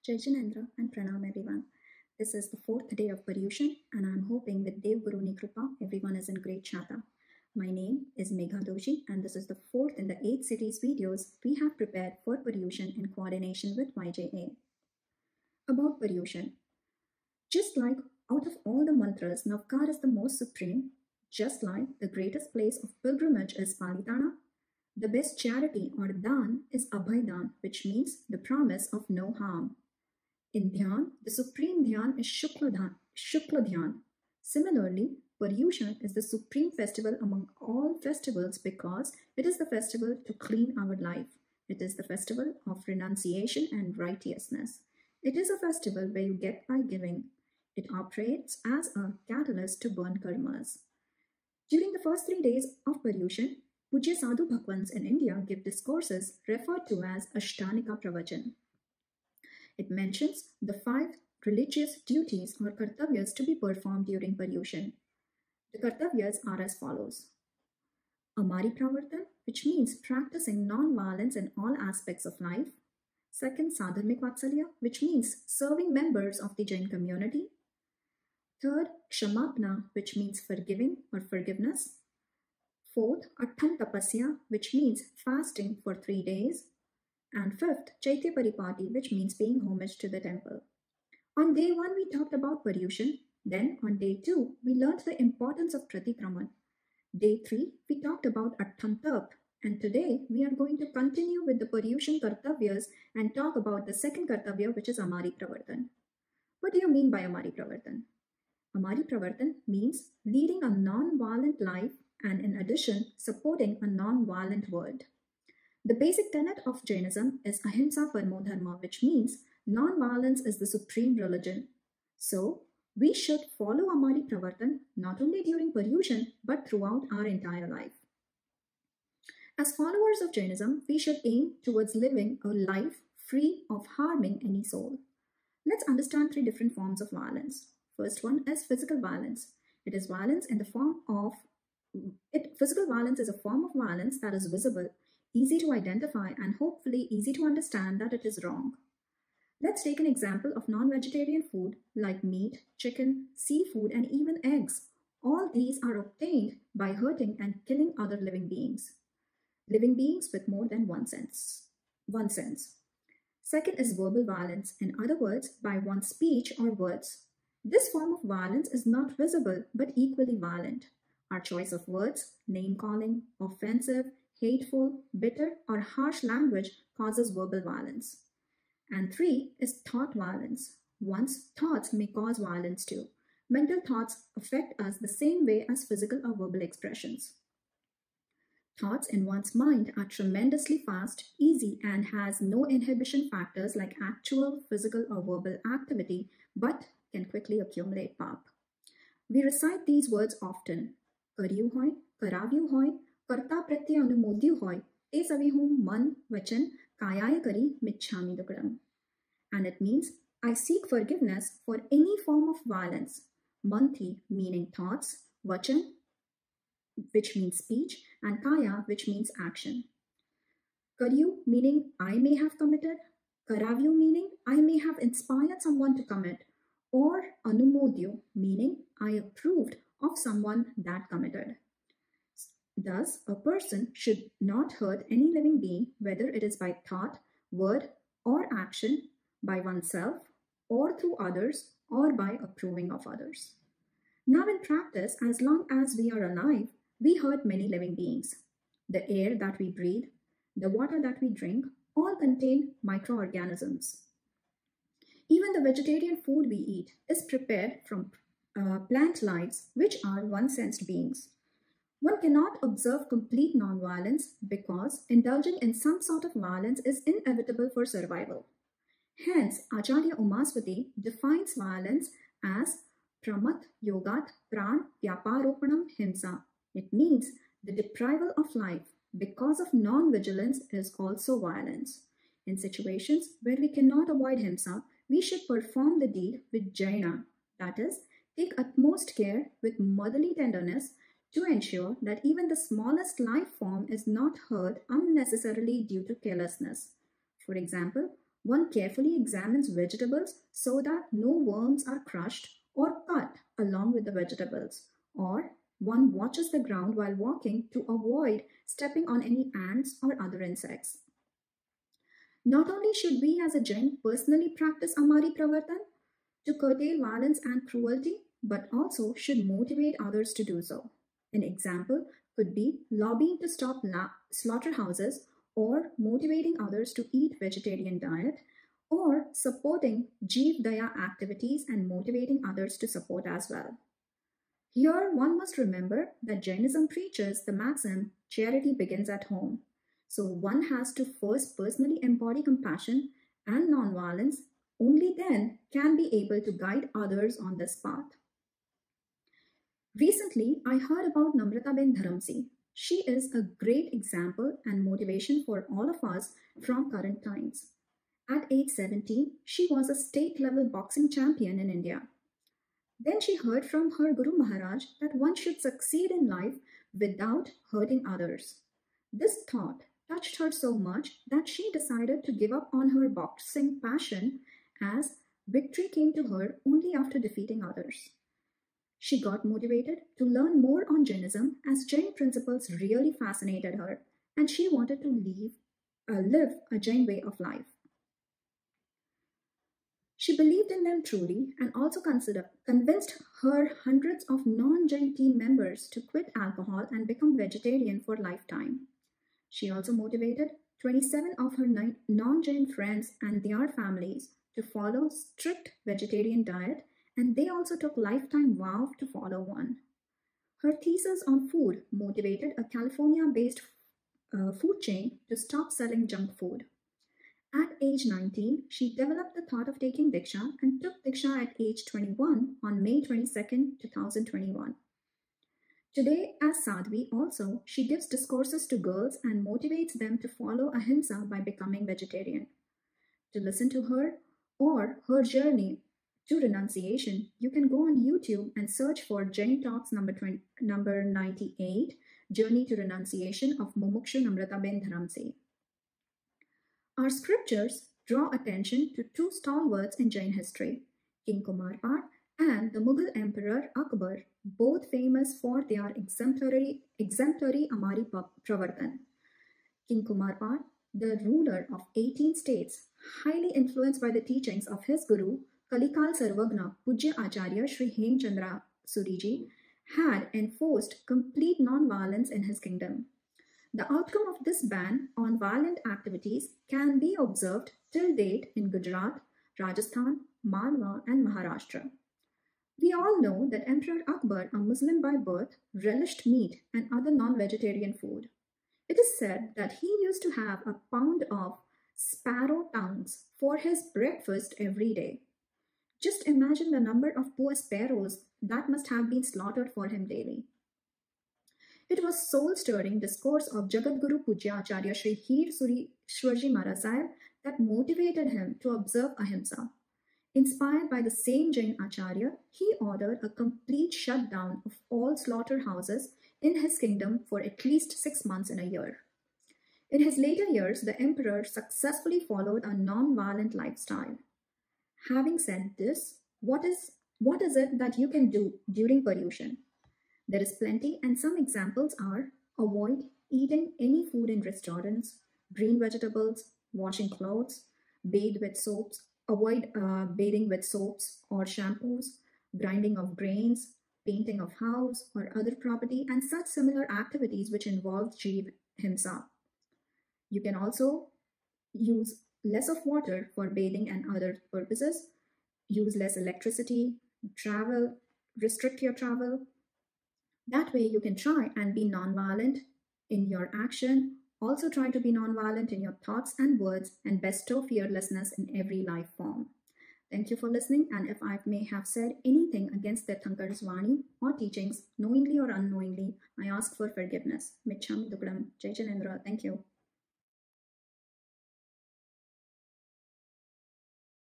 Jai and Pranam everyone. This is the fourth day of Paryushan and I'm hoping with Dev Guru Ni Kripa everyone is in great chata. My name is Megha Doshi and this is the fourth in the 8 series videos we have prepared for Paryushan in coordination with YJA. About Paryushan. Just like out of all the mantras, Navkar is the most supreme, just like the greatest place of pilgrimage is Palitana, the best charity or dhan is Abhaydan, which means the promise of no harm. In Dhyan, the supreme Dhyan is Shukla Dhyan. Similarly, Paryushan is the supreme festival among all festivals because it is the festival to clean our life. It is the festival of renunciation and righteousness. It is a festival where you get by giving. It operates as a catalyst to burn karmas. During the first 3 days of Paryushan, Pujya Sadhu Bhagwans in India give discourses referred to as Ashtanika Pravachan. It mentions the 5 religious duties or kartavyas to be performed during Paryushan. The kartavyas are as follows. Amari Pravartan, which means practicing non-violence in all aspects of life. Second, Sadharmik Vatsalya, which means serving members of the Jain community. Third, Kshamapna, which means forgiving or forgiveness. Fourth, Attham Tapasya, which means fasting for 3 days. And fifth, Chaitya Paripati, which means paying homage to the temple. On day 1, we talked about Paryushan. Then on day 2, we learned the importance of Pratikraman. Day 3, we talked about Attham Tap. And today, we are going to continue with the Paryushan Kartavyas and talk about the second Kartavya, which is Amari Pravartan. What do you mean by Amari Pravartan? Amari Pravartan means leading a non-violent life and in addition, supporting a non-violent world. The basic tenet of Jainism is Ahimsa Paramo Dharma, which means non-violence is the supreme religion. So, we should follow Amari Pravartan not only during Paryushan but throughout our entire life. As followers of Jainism, we should aim towards living a life free of harming any soul. Let's understand 3 different forms of violence. First one is physical violence. It is violence in the form of physical violence is a form of violence that is visible, easy to identify, and hopefully easy to understand that it is wrong. Let's take an example of non-vegetarian food like meat, chicken, seafood, and even eggs. All these are obtained by hurting and killing other living beings with more than one sense. Second is verbal violence, in other words, by one's speech or words. This form of violence is not visible but equally violent. Our choice of words, name-calling, offensive, hateful, bitter, or harsh language causes verbal violence. And 3 is thought violence. One's thoughts may cause violence too. Mental thoughts affect us the same way as physical or verbal expressions. Thoughts in one's mind are tremendously fast, easy, and has no inhibition factors like actual physical or verbal activity, but can quickly accumulate pap. We recite these words often. Karyu hoy, karavyu hoy, karta pratyay anumodyu hoy, te savihum man vachan kayaya kari michhami dukram. And it means, I seek forgiveness for any form of violence. Manthi meaning thoughts, vachan which means speech, and kaya which means action. Karyu meaning I may have committed, karavyu meaning I may have inspired someone to commit, or anumodyu meaning I approved of someone that committed. Thus, a person should not hurt any living being, whether it is by thought, word, or action, by oneself, or through others, or by approving of others. Now in practice, as long as we are alive, we hurt many living beings. The air that we breathe, the water that we drink, all contain microorganisms. Even the vegetarian food we eat is prepared from plant lives, which are one-sensed beings. One cannot observe complete non-violence because indulging in some sort of violence is inevitable for survival. Hence, Acharya Umaswati defines violence as pramat yogat pran vyaparopanam himsa. It means the deprival of life because of non-vigilance is also violence. In situations where we cannot avoid himsa, we should perform the deed with Jaina, that is, take utmost care with motherly tenderness to ensure that even the smallest life form is not hurt unnecessarily due to carelessness. For example, One carefully examines vegetables so that no worms are crushed or cut along with the vegetables, or one watches the ground while walking to avoid stepping on any ants or other insects. Not only should we as a Jain personally practice Amari Pravartan to curtail violence and cruelty, but also should motivate others to do so. An example could be lobbying to stop slaughterhouses, or motivating others to eat vegetarian diet, or supporting Jeev Daya activities and motivating others to support as well. Here, one must remember that Jainism preaches the maxim charity begins at home. So, one has to first personally embody compassion and non-violence. Only then can be able to guide others on this path. Recently, I heard about Namrataben Dharamsi. She is a great example and motivation for all of us from current times. At age 17, she was a state-level boxing champion in India. Then she heard from her Guru Maharaj that one should succeed in life without hurting others. This thought touched her so much that she decided to give up on her boxing passion, as victory came to her only after defeating others. She got motivated to learn more on Jainism, as Jain principles really fascinated her, and she wanted to live a Jain way of life. She believed in them truly and also convinced her hundreds of non-Jain team members to quit alcohol and become vegetarian for a lifetime. She also motivated 27 of her non-Jain friends and their families to follow strict vegetarian diet, and they also took lifetime vow to follow one. Her thesis on food motivated a California-based food chain to stop selling junk food. At age 19, she developed the thought of taking Diksha and took Diksha at age 21 on May 22, 2021. Today, as Sadhvi also, she gives discourses to girls and motivates them to follow ahimsa by becoming vegetarian. To listen to her or her journey to renunciation, you can go on YouTube and search for Jain Talks number 98, Journey to Renunciation of Mumukshu Namrataben Dharamsi. Our scriptures draw attention to two stalwarts in Jain history, King Kumarpal and the Mughal Emperor Akbar, both famous for their exemplary Amari Pravartan. King Kumarpal, the ruler of 18 states, highly influenced by the teachings of his guru, Kalikal Sarvagna Pujya Acharya Sri Hemchandra Suriji, had enforced complete non-violence in his kingdom. The outcome of this ban on violent activities can be observed till date in Gujarat, Rajasthan, Malwa, and Maharashtra. We all know that Emperor Akbar, a Muslim by birth, relished meat and other non-vegetarian food. It is said that he used to have a pound of sparrow tongues for his breakfast every day. Just imagine the number of poor sparrows that must have been slaughtered for him daily. It was soul-stirring discourse of Jagadguru Pujya Acharya Sri Hir Suri Shwarji Maharaj that motivated him to observe ahimsa. Inspired by the same Jain Acharya, he ordered a complete shutdown of all slaughterhouses in his kingdom for at least 6 months in a year. In his later years, the emperor successfully followed a non-violent lifestyle. Having said this, what is it that you can do during Paryushan? There is plenty, and some examples are: avoid eating any food in restaurants, green vegetables, washing clothes, avoid bathing with soaps or shampoos, grinding of grains, painting of house or other property, and such similar activities which involve Jeev Himsa. You can also use less of water for bathing and other purposes, use less electricity, restrict your travel. That way you can try and be non-violent in your action. Also try to be non-violent in your thoughts and words, and bestow fearlessness in every life form. Thank you for listening, and if I may have said anything against Tirthankar's Vani or teachings, knowingly or unknowingly, I ask for forgiveness. Michhami Dukadam. Jai Janendra. Thank you.